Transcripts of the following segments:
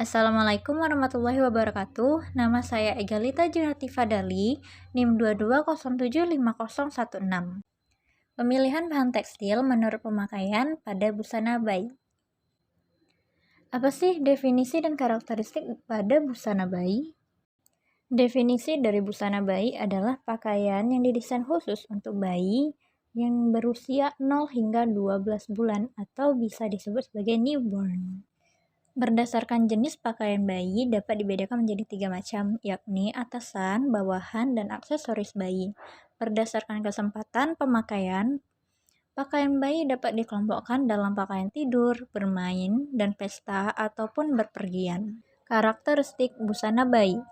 Assalamualaikum warahmatullahi wabarakatuh. Nama saya Egalita Junati Fadali, NIM 22075016. Pemilihan bahan tekstil menurut pemakaian pada busana bayi. Apa sih definisi dan karakteristik pada busana bayi? Definisi dari busana bayi adalah pakaian yang didesain khusus untuk bayi yang berusia 0 hingga 12 bulan atau bisa disebut sebagai newborn. Berdasarkan jenis pakaian bayi dapat dibedakan menjadi 3 macam, yakni atasan, bawahan, dan aksesoris bayi. Berdasarkan kesempatan pemakaian, pakaian bayi dapat dikelompokkan dalam pakaian tidur, bermain, dan pesta ataupun berpergian. Karakteristik busana bayi.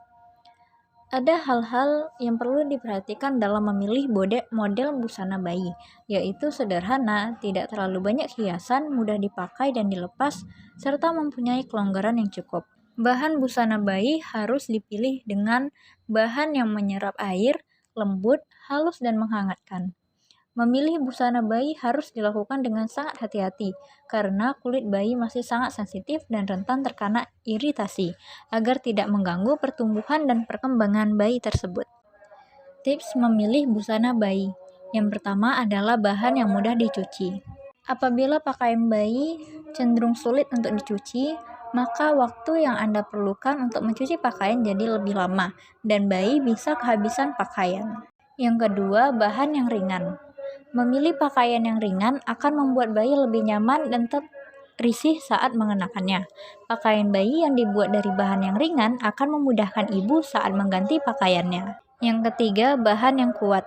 Ada hal-hal yang perlu diperhatikan dalam memilih model busana bayi, yaitu sederhana, tidak terlalu banyak hiasan, mudah dipakai dan dilepas, serta mempunyai kelonggaran yang cukup. Bahan busana bayi harus dipilih dengan bahan yang menyerap air, lembut, halus, dan menghangatkan. Memilih busana bayi harus dilakukan dengan sangat hati-hati, karena kulit bayi masih sangat sensitif dan rentan terkena iritasi, agar tidak mengganggu pertumbuhan dan perkembangan bayi tersebut. Tips memilih busana bayi. Yang pertama adalah bahan yang mudah dicuci. Apabila pakaian bayi cenderung sulit untuk dicuci, maka waktu yang Anda perlukan untuk mencuci pakaian jadi lebih lama, dan bayi bisa kehabisan pakaian. Yang kedua, bahan yang ringan. Memilih pakaian yang ringan akan membuat bayi lebih nyaman dan risih saat mengenakannya. Pakaian bayi yang dibuat dari bahan yang ringan akan memudahkan ibu saat mengganti pakaiannya. Yang ketiga, bahan yang kuat.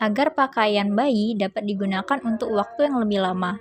Agar pakaian bayi dapat digunakan untuk waktu yang lebih lama.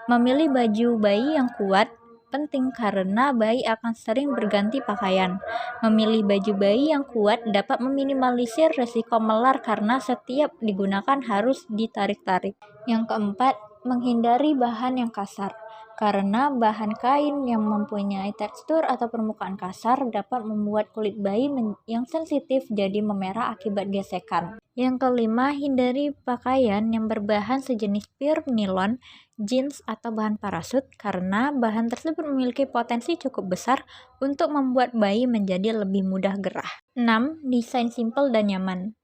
Memilih baju bayi yang kuat penting karena bayi akan sering berganti pakaian. Memilih baju bayi yang kuat dapat meminimalisir risiko melar karena setiap digunakan harus ditarik-tarik. Yang keempat, menghindari bahan yang kasar. Karena bahan kain yang mempunyai tekstur atau permukaan kasar dapat membuat kulit bayi yang sensitif jadi memerah akibat gesekan. Yang kelima, hindari pakaian yang berbahan sejenis pure nilon, jeans, atau bahan parasut karena bahan tersebut memiliki potensi cukup besar untuk membuat bayi menjadi lebih mudah gerah. 6. Desain simpel dan nyaman.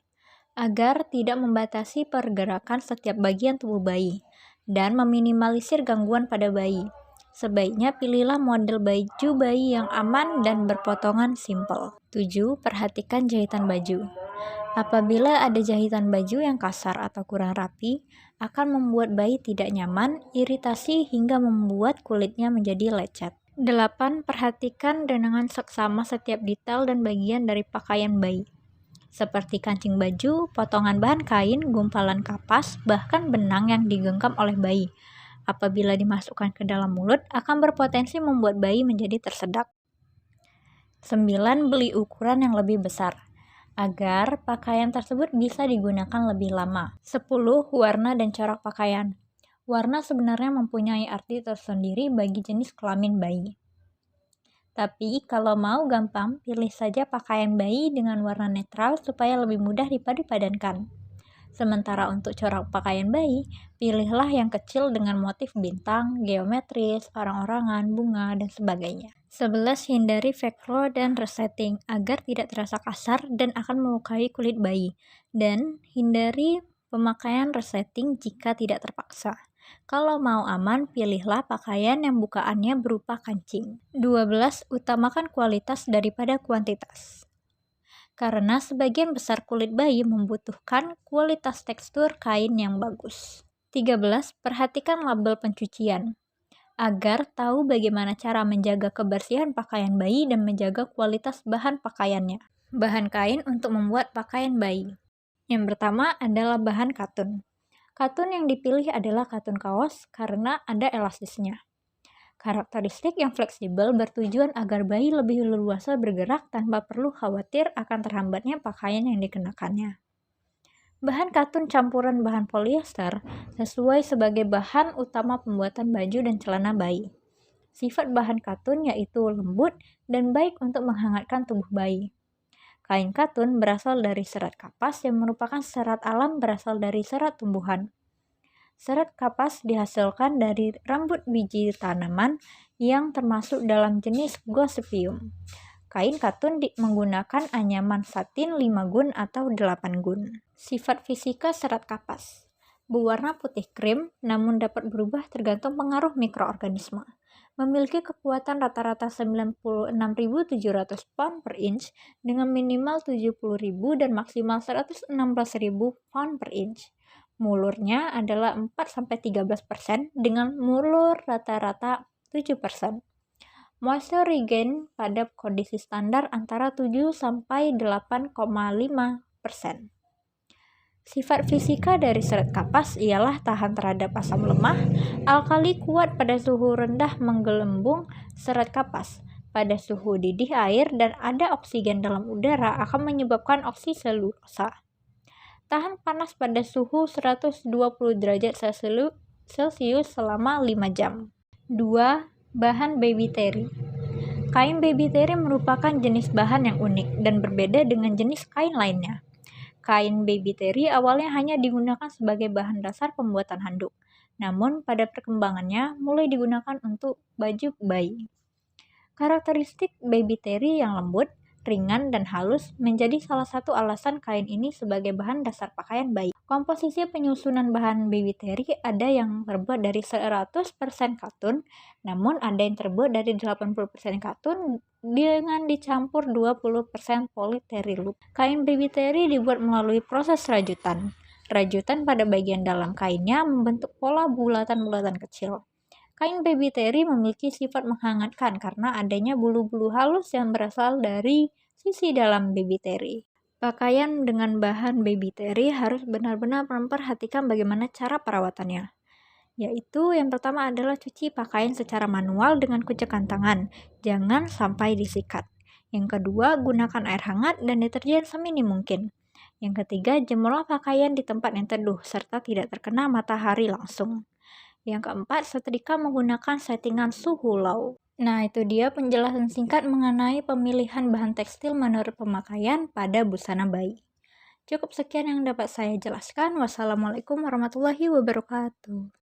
Agar tidak membatasi pergerakan setiap bagian tubuh bayi dan meminimalisir gangguan pada bayi, sebaiknya pilihlah model baju bayi yang aman dan berpotongan simpel. 7. Perhatikan jahitan baju. Apabila ada jahitan baju yang kasar atau kurang rapi, akan membuat bayi tidak nyaman, iritasi, hingga membuat kulitnya menjadi lecet. 8. Perhatikan dengan seksama setiap detail dan bagian dari pakaian bayi, seperti kancing baju, potongan bahan kain, gumpalan kapas, bahkan benang yang digenggam oleh bayi. Apabila dimasukkan ke dalam mulut, akan berpotensi membuat bayi menjadi tersedak. 9. Beli ukuran yang lebih besar agar pakaian tersebut bisa digunakan lebih lama. 10. Warna dan corak pakaian. Warna sebenarnya mempunyai arti tersendiri bagi jenis kelamin bayi. Tapi kalau mau gampang, pilih saja pakaian bayi dengan warna netral supaya lebih mudah dipadu-padankan. Sementara untuk corak pakaian bayi, pilihlah yang kecil dengan motif bintang, geometris, orang-orangan, bunga, dan sebagainya. 11. Hindari velcro dan resetting agar tidak terasa kasar dan akan melukai kulit bayi. Dan hindari pemakaian resetting jika tidak terpaksa. Kalau mau aman, pilihlah pakaian yang bukaannya berupa kancing. 12. Utamakan kualitas daripada kuantitas. Karena sebagian besar kulit bayi membutuhkan kualitas tekstur kain yang bagus. 13. Perhatikan label pencucian agar tahu bagaimana cara menjaga kebersihan pakaian bayi dan menjaga kualitas bahan pakaiannya. Bahan kain untuk membuat pakaian bayi. Yang pertama adalah bahan katun. Katun yang dipilih adalah katun kaos karena ada elastisnya. Karakteristik yang fleksibel bertujuan agar bayi lebih leluasa bergerak tanpa perlu khawatir akan terhambatnya pakaian yang dikenakannya. Bahan katun campuran bahan polyester sesuai sebagai bahan utama pembuatan baju dan celana bayi. Sifat bahan katun yaitu lembut dan baik untuk menghangatkan tubuh bayi. Kain katun berasal dari serat kapas yang merupakan serat alam berasal dari serat tumbuhan. Serat kapas dihasilkan dari rambut biji tanaman yang termasuk dalam jenis gossypium. Kain katun menggunakan anyaman satin 5 gun atau 8 gun. Sifat fisika serat kapas. Berwarna putih krim, namun dapat berubah tergantung pengaruh mikroorganisme. Memiliki kekuatan rata-rata 96.700 pound per inch dengan minimal 70.000 dan maksimal 116.000 pound per inch. Mulurnya adalah 4-13% dengan mulur rata-rata 7%. Moisture regain pada kondisi standar antara 7-8,5%. Sifat fisika dari serat kapas ialah tahan terhadap asam lemah, alkali kuat pada suhu rendah menggelembung serat kapas. Pada suhu didih air dan ada oksigen dalam udara akan menyebabkan oksiselulosa. Tahan panas pada suhu 120 derajat Celcius selama 5 jam. 2. Bahan baby terry. Kain baby terry merupakan jenis bahan yang unik dan berbeda dengan jenis kain lainnya. Kain baby terry awalnya hanya digunakan sebagai bahan dasar pembuatan handuk, namun pada perkembangannya mulai digunakan untuk baju bayi. Karakteristik baby terry yang lembut, ringan, dan halus menjadi salah satu alasan kain ini sebagai bahan dasar pakaian bayi. Komposisi penyusunan bahan baby terry ada yang terbuat dari 100% katun, namun ada yang terbuat dari 80% katun dengan dicampur 20% polyterry loop. Kain baby terry dibuat melalui proses rajutan. Rajutan pada bagian dalam kainnya membentuk pola bulatan-bulatan kecil. Kain baby terry memiliki sifat menghangatkan karena adanya bulu-bulu halus yang berasal dari sisi dalam baby terry. Pakaian dengan bahan baby terry harus benar-benar memperhatikan bagaimana cara perawatannya. Yaitu yang pertama adalah cuci pakaian secara manual dengan kucekan tangan, jangan sampai disikat. Yang kedua, gunakan air hangat dan deterjen seminim mungkin. Yang ketiga, jemurlah pakaian di tempat yang teduh serta tidak terkena matahari langsung. Yang keempat, setrika menggunakan settingan suhu low. Nah, itu dia penjelasan singkat mengenai pemilihan bahan tekstil menurut pemakaian pada busana bayi. Cukup sekian yang dapat saya jelaskan. Wassalamualaikum warahmatullahi wabarakatuh.